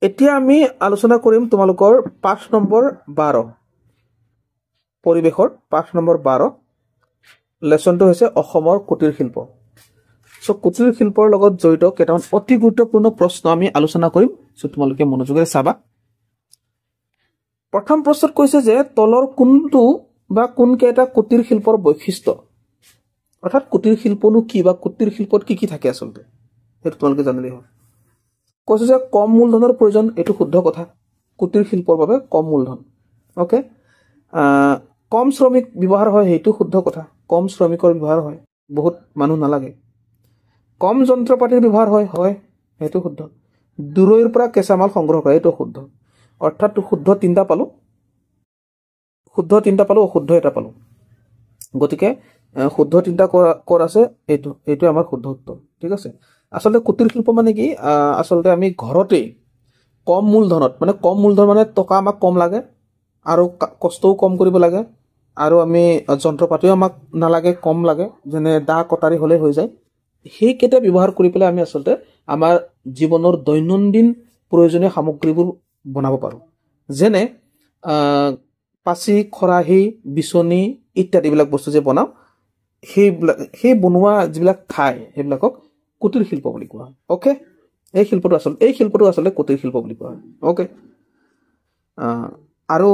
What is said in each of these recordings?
এতিয়া আমি আলোচনা কৰিম তোমালোকৰ 5 নম্বৰ 12 পৰিবেশৰ 5 নম্বৰ 12 লেসনটো হৈছে অসমৰ কুটিৰ শিল্প। সো কুটিৰ শিল্পৰ লগত জড়িত কেইটামান অতি গুৰুত্বপূৰ্ণ প্ৰশ্ন আমি আলোচনা কৰিম, সো তোমালোকে মনোযোগেৰে চাবা। প্ৰথম প্ৰশ্নত কৈছে যে তলৰ কোনটো বা কোন কেইটা কুটিৰ শিল্পৰ বৈশিষ্ট্য, অৰ্থাৎ কুটিৰ শিল্পনো কি বা কুটিৰ শিল্পত কি কি থাকে আচলতে সেইটো তোমালোকে জানিলে হ'ল। কৈছে যে কম মূলধনৰ প্ৰয়োজন, এইটো শুদ্ধ কথা। কুটিৰ শিল্পৰ বাবে কম মূলধন, ওকে। কম শ্ৰমিক ব্যৱহাৰ হয়, সেইটো শুদ্ধ কথা। কম শ্ৰমিকৰ ব্যৱহাৰ হয়, বহুত মানুহ নালাগে। কম যন্ত্ৰপাতিৰ ব্যৱহাৰ হয়, হয় সেইটো শুদ্ধ। দূৰৈৰ পৰা কেঁচামাল সংগ্ৰহ কৰে, এইটো শুদ্ধ। অৰ্থাৎ শুদ্ধ তিনিটা পালো, অশুদ্ধ এটা পালো। গতিকে শুদ্ধ তিনিটা কৰ আছে, এইটো আমাৰ শুদ্ধ উত্তৰ, ঠিক আছে। আচলতে কুটিৰ শিল্প মানে কি, আচলতে আমি ঘৰতেই কম মূলধনত, মানে কম মূলধন মানে টকা আমাক কম লাগে আৰু কষ্টও কম কৰিব লাগে, আৰু আমি যন্ত্ৰপাতিও আমাক নালাগে, কম লাগে, যেনে দা কটাৰী হ'লে হৈ যায়। সেইকেইটা ব্যৱহাৰ কৰি পেলাই আমি আচলতে আমাৰ জীৱনৰ দৈনন্দিন প্ৰয়োজনীয় সামগ্ৰীবোৰ বনাব পাৰোঁ। যেনে পাচি, খৰাহী, বিচনী ইত্যাদিবিলাক বস্তু যে বনাওঁ, সেই বনোৱা যিবিলাক ঠাই সেইবিলাকক কুটিৰ শিল্প বুলি কোৱা হয়, অ'কে। এই শিল্পটো আচলতে কুটিৰ শিল্প বুলি কোৱা হয়, অ'কে। আৰু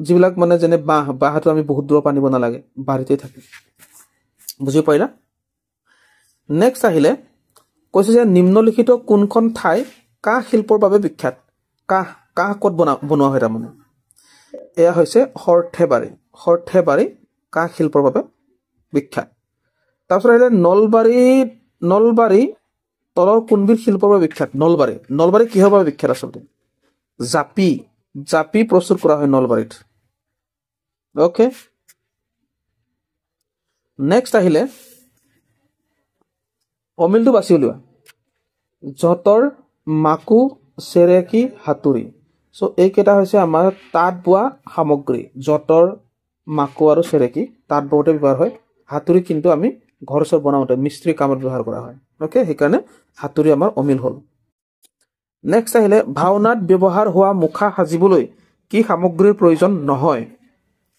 যিবিলাক মানে যেনে বাঁহটো আমি বহুত দূৰৰ পৰা আনিব নালাগে, বাৰীতে থাকে, বুজি পাৰিলা। নেক্সট আহিলে কৈছে যে নিম্নলিখিত কোনখন ঠাই কাঁহ শিল্পৰ বাবে বিখ্যাত। কাঁহ ক'ত বনোৱা হয়, তাৰমানে এয়া হৈছে সৰ্থেবাৰী কাঁহ শিল্পৰ বাবে বিখ্যাত। তাৰপিছত আহিলে নলবাৰী তলৰ কোনবিধ শিল্পৰ বাবে বিখ্যাত। নলবাৰী কিহৰ বাবে বিখ্যাত আচলতে, জাপি প্ৰস্তুত কৰা হয় নলবাৰীত, অ'কে। নেক্সট আহিলে অমিলটো বাছি উলিওৱা। যঁতৰ, মাকু, চেৰেকী, হাতুৰী। চ' এইকেইটা হৈছে আমাৰ তাঁত বোৱা সামগ্ৰী। যঁতৰ, মাকু আৰু চেৰেকী তাঁত বওঁতে ব্যৱহাৰ হয়। হাতুৰী কিন্তু আমি ঘৰ চৰ বনাওঁতে মিস্ত্ৰী কামত ব্যৱহাৰ কৰা হয়, অ'কে। সেইকাৰণে হাতুৰী আমাৰ অমিল হ'ল। নেক্সট আহিলে ভাওনাত ব্যৱহাৰ হোৱা মুখা সাজিবলৈ কি সামগ্ৰীৰ প্ৰয়োজন নহয়,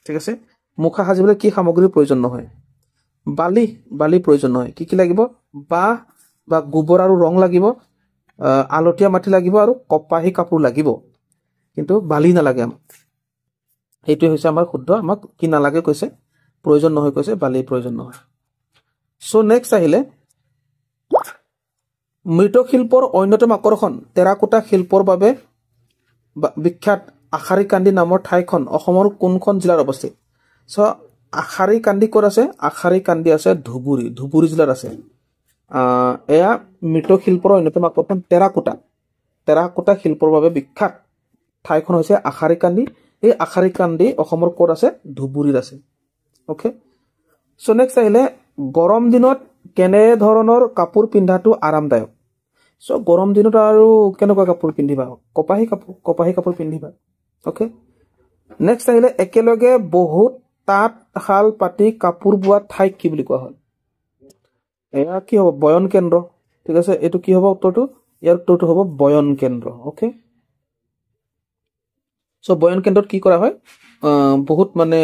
ঠিক আছে। মুখা সাজিবলৈ কি সামগ্ৰীৰ প্ৰয়োজন নহয়, বালি প্ৰয়োজন নহয়। কি লাগিব, বাঁহ বা গোবৰ আৰু ৰং লাগিব, আলতীয়া মাটি লাগিব আৰু কপাহী কাপোৰ লাগিব, কিন্তু বালি নালাগে আমাক। সেইটোৱে হৈছে আমাৰ শুদ্ধ। আমাক কি নালাগে কৈছে, প্ৰয়োজন নহয় কৈছে, বালিৰ প্ৰয়োজন নহয়। চ' নেক্সট আহিলে মৃৎশিল্পৰ অন্যতম আকৰ্ষণ টেৰাকোটা শিল্পৰ বাবে বিখ্যাত আশাৰীকান্দি নামৰ ঠাইখন অসমৰ কোনখন জিলাত অৱস্থিত। চ' আশাৰীকান্দি ক'ত আছে, আশাৰীকান্দি আছে ধুবুৰী জিলাত আছে। এয়া মৃৎশিল্পৰ অন্যতম আকৰ্ষণ টেৰাকোটা শিল্পৰ বাবে বিখ্যাত ঠাইখন হৈছে আশাৰীকান্দি। এই আশাৰীকান্দি অসমৰ ক'ত আছে, ধুবুৰীত আছে, অ'কে। চ' নেক্সট আহিলে গৰম দিনত কেনেধৰণৰ কাপোৰ পিন্ধাটো আৰামদায়ক। চ' গৰম দিনত আৰু কেনেকুৱা কাপোৰ পিন্ধিবা, কপাহী কাপোৰ পিন্ধিবা, অ'কে। নেক্সট আহিলে একেলগে বহুত তাঁত শাল পাতি কাপোৰ বোৱা ঠাইক কি বুলি কোৱা হয়। এয়া কি হ'ব, বয়ন কেন্দ্ৰ, ঠিক আছে। এইটো কি হ'ব উত্তৰটো, ইয়াৰ উত্তৰটো হ'ব বয়ন কেন্দ্ৰ, অ'কে। চ' বয়ন কেন্দ্ৰত কি কৰা হয়, বহুত মানে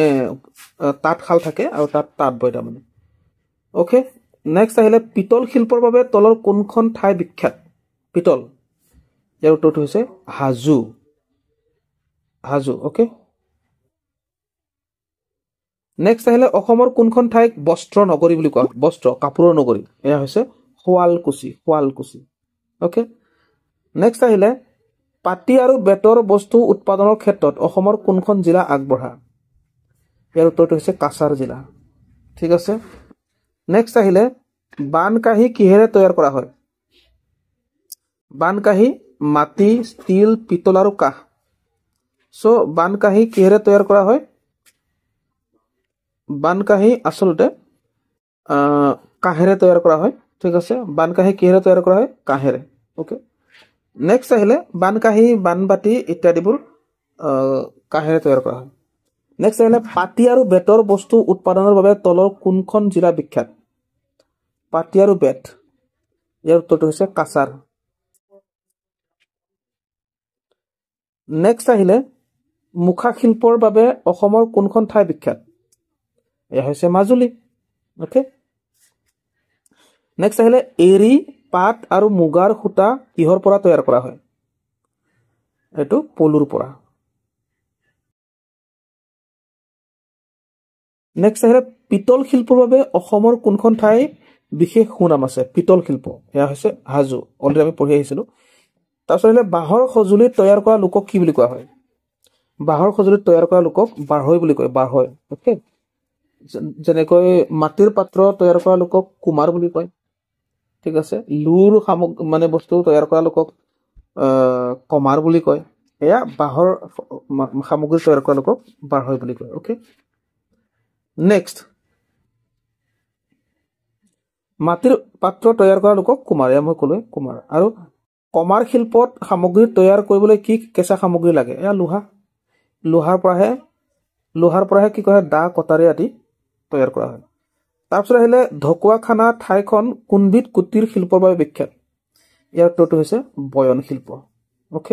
তাঁতশাল থাকে আৰু তাঁত বয় তাৰমানে, অ'কে। নেক্সট আহিলে পিতল শিল্পৰ বাবে তলৰ কোনখন ঠাই বিখ্যাত। পিতল, ইয়াৰ উত্তৰটো হৈছে হাজো, অ'কে। নেক্সট আহিলে অসমৰ কোনখন ঠাইক বস্ত্ৰ নগৰী বুলি কোৱা হয়, কাপোৰৰ নগৰী, এয়া হৈছে শুৱালকুছি, অ'কে। নেক্সট আহিলে পাটি আৰু বেতৰ বস্তু উৎপাদনৰ ক্ষেত্ৰত অসমৰ কোনখন জিলা আগবঢ়া। ইয়াৰ উত্তৰটো হৈছে কাছাৰ জিলা, ঠিক আছে। নেক্সট আহিলে বানকাঁহী কিহেৰে তৈয়াৰ কৰা হয়। বানকাঁহী মাটি, ষ্টীল, পিতল আৰু কাঁহ। চ' বানকাঁহী কিহেৰে তৈয়াৰ কৰা হয়, বানকাঁহী আচলতে কাঁহেৰে তৈয়াৰ কৰা হয়, ঠিক আছে। বানকাঁহী কিহেৰে তৈয়াৰ কৰা হয়, কাঁহেৰে, অ'কে। নেক্সট আহিলে বানকাঁহী, বানবাটি ইত্যাদিবোৰ কাঁহেৰে তৈয়াৰ কৰা হয়। নেক্সট আহিলে পাটি আৰু বেতৰ বস্তু উৎপাদনৰ বাবে তলৰ কোনখন জিলা বিখ্যাত। পাটি আৰু বেত, ইয়াৰ উত্তৰটো হৈছে কাছাৰ। নেক্সট আহিলে মুখা শিল্পৰ বাবে অসমৰ কোনখন ঠাই বিখ্যাত এয়া হৈছে মাজুলী ওকে নেক্সট আহিলে এৰী পাট আৰু মুগাৰ সূতা কিহৰ পৰা তৈয়াৰ কৰা হয় এটো পলুৰ পৰা নেক্সট আহিলে পিতল শিল্পৰ বাবে অসমৰ কোনখন ঠাই বিশেষ সুনাম আছে পিতল শিল্প এয়া হৈছে হাজো অলৰেডি আমি পঢ়ি আহিছিলো তাৰপিছত আহিলে বাঁহৰ সঁজুলি তৈয়াৰ কৰা লোকক কি বুলি কোৱা হয় বাঁহৰ সঁজুলি তৈয়াৰ কৰা লোকক বাঢ়ৈ বুলি কয় বাঢ়ৈ ওকে যেনেকৈ মাটিৰ পাত্ৰ তৈয়াৰ কৰা লোকক কুমাৰ বুলি কয় ঠিক আছে লুৰ মানে বস্তু তৈয়াৰ কৰা লোকক কমাৰ বুলি কয় এয়া বাঁহৰ সামগ্ৰী তৈয়াৰ কৰা লোকক বাঢ়ৈ বুলি কয় ওকে নেক্সট মাটিৰ পাত্ৰ তৈয়াৰ কৰা লোকক কুমাৰ এয়া মই ক'লো কুমাৰ আৰু কমাৰ শিল্পত সামগ্ৰী তৈয়াৰ কৰিবলৈ কি কেঁচা সামগ্ৰী লাগে এয়া লোহাৰ পৰাহে কি কয় দা কটাৰী আদি তৈয়াৰ কৰা হয় তাৰপিছত আহিলে ঢকুৱাখানা ঠাইখন কোনবিধ কুটিৰ শিল্পৰ বাবে বিখ্যাত ইয়াৰ উত্তৰটো হৈছে বয়ন শিল্প ওকে